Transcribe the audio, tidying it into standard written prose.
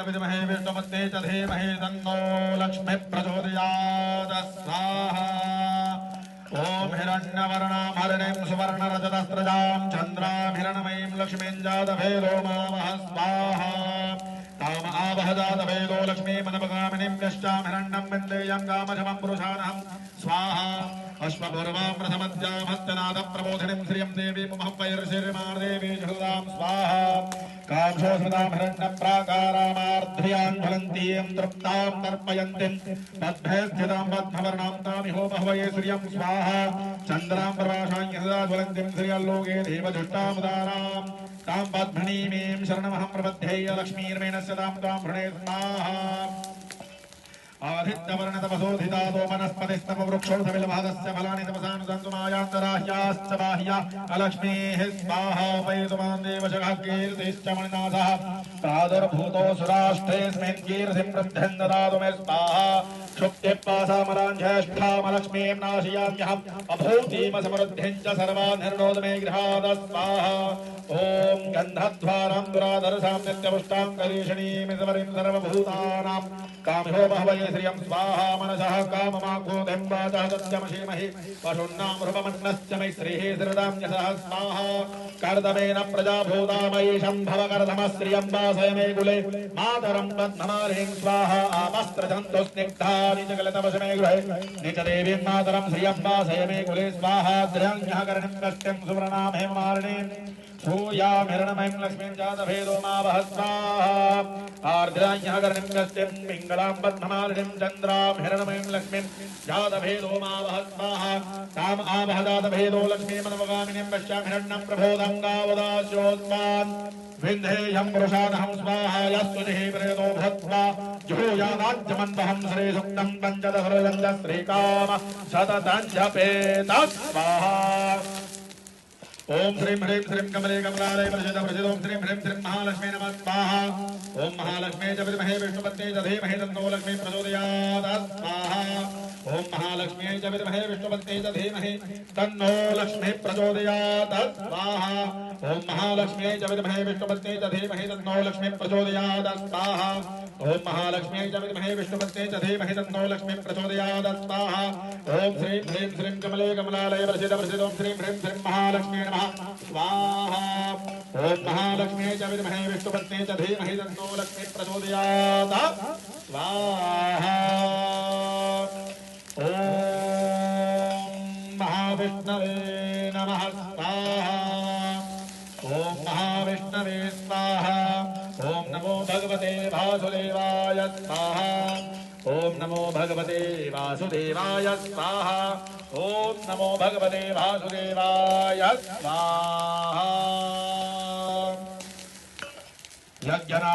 च विद्महे विष्णुपत्न्यै च धीमहि तन्नो लक्ष्मी प्रचोदयात् स्वाहा ओम हिरण्यवर्णां हरिणीं सुवर्णरजतस्रजां चन्द्रां हिरणमयीं लक्ष्मीं जातभेदो मामः स्वाहा काम आवह जातभेदो लक्ष्मीमनपगामिनीं यश्चां हिरण्यं विन्देयं कामशमं पुरुषाणहं स्वाहा अश्वपूर्वां प्रथमद्यां हस्तनादप्रबोधिनीं श्रियं देवीं महवैर्षिर्मादेवी जहृदां स्वाहा कांशोस्मदां हिरण्यं प्राकारामार्ध्यां ज्वलन्तीं तृप्तां तर्पयन्तीं पद्भे स्थितां पद्मवर्णां तामिहो बहवये श्रियं स्वाहा चन्द्रां प्रभाषां यदा ज्वलन्तीं श्रियल्लोके देवजुष्टामुदारां तां पद्मणीमीं शरणमहं प्रपद्ये लक्ष्मीर्मेणस्य तां तां भृणे स्वाहा आदित्यवर्ण तपसोधिता तो वनस्पतिस्तव वृक्षोधविलभागस्य फलानि तपसानुसन्तु मायान्तराह्याश्च बाह्या अलक्ष्मीः स्वाहा वैतुमान् देवशगः कीर्तिश्च मणिनाथः प्रादुर्भूतो सुराष्ट्रेऽस्मिन् कीर्तिं वृद्धिं ददातु मे स्वाहा क्षुप्तिपासामरां ज्येष्ठामलक्ष्मीं नाशयाम्यहम् अभूतिमसमृद्धिं च सर्वान् निर्णोद मे गृहाद स्वाहा ॐ गन्धद्वारां दुराधरसां नित्यपुष्टां करीषणीं सवरीं सर्वभूतानां कामिहो बहवये श्रियं स्वाहा मनसः काममागोधिं वाचः सत्यमशीमहि पशुन्नां रूपमन्नश्च मैत्रीः श्रीदां यशः स्वाहा कर्दमेन प्रजाभूतामयी शम्भव कर्दमः श्रियं वासय मे कुले मातरं पद्ममालिनीं स्वाहा आपस्त्रजन्तु स्निग्धानि च कलतवश मे गृहे निच देवीं मातरं श्रियं वासय मे कुले स्वाहा द्रयञ्जः कर्णिं कष्टिं सुवर्णां हेममालिनीं सूयां हिरणमयीं लक्ष्मीं जातभेदो मावह स्वाहा आर्द्राञ्जः कर्णिं कष्टिं पिङ्गलां पद्ममालिनीं चन्द्रां हिरणमयीं लक्ष्मीं जातभेदो मावह स्वाहा ताम् आवह जातभेदो लक्ष्मीमनवगामिनीं पश्यां हिरण्यं प्रबोधं गावदास्योत्पान् विन्धेयं पुरुषादहं स्वाहा यस्तुतिः प्रेतो भूत्वा जुहोयादाज्यमन्वहं श्रीसुक्तं पञ्चदशरजं च श्रीकाम सततं जपेत स्वाहा ओम श्रीं ह्रीं श्रीं कमले कमलालय प्रसिद्ध प्रसिद्ध ओम श्रीं ह्रीं श्रीं महालक्ष्मी नमः स्वाहा ओम महालक्ष्मी च विद्महे विष्णुपत्न्यै च धीमहि तन्नो लक्ष्मी प्रचोदयात् स्वाहा ओम महालक्ष्मी च विद्महे विष्णुपत्न्यै च धीमहि तन्नो लक्ष्मी प्रचोदयात् स्वाहा ओम महालक्ष्मी च विद्महे विष्णुपत्न्यै च धीमहि तन्नो लक्ष्मी प्रचोदयात् स्वाहा ओम महालक्ष्मी च विद्महे विष्णुपत्न्यै च धीमहि तन्नो लक्ष्मी प्रचोदयात् स्वाहा ओम श्रीं ह्रीं श्रीं कमले कमलालय प्रसिद्ध प्रसिद्ध ओम श्रीं ह्रीं श्रीं महालक्ष्मी स्वाहा ओम महालक्ष्मी च विद्महे विष्णुपत्न्यै च धीमहि तन्नो लक्ष्मी प्रचोदयात् स्वाहा ओम महाविष्णवे नमः स्वाहा ओम महाविष्णवे स्वाहा ओम नमो भगवते वासुदेवाय स्वाहा ओम नमो भगवते वासुदेवाय स्वाहा ओम नमो भगवते वासुदेवाय स्वाहा। यज्ञना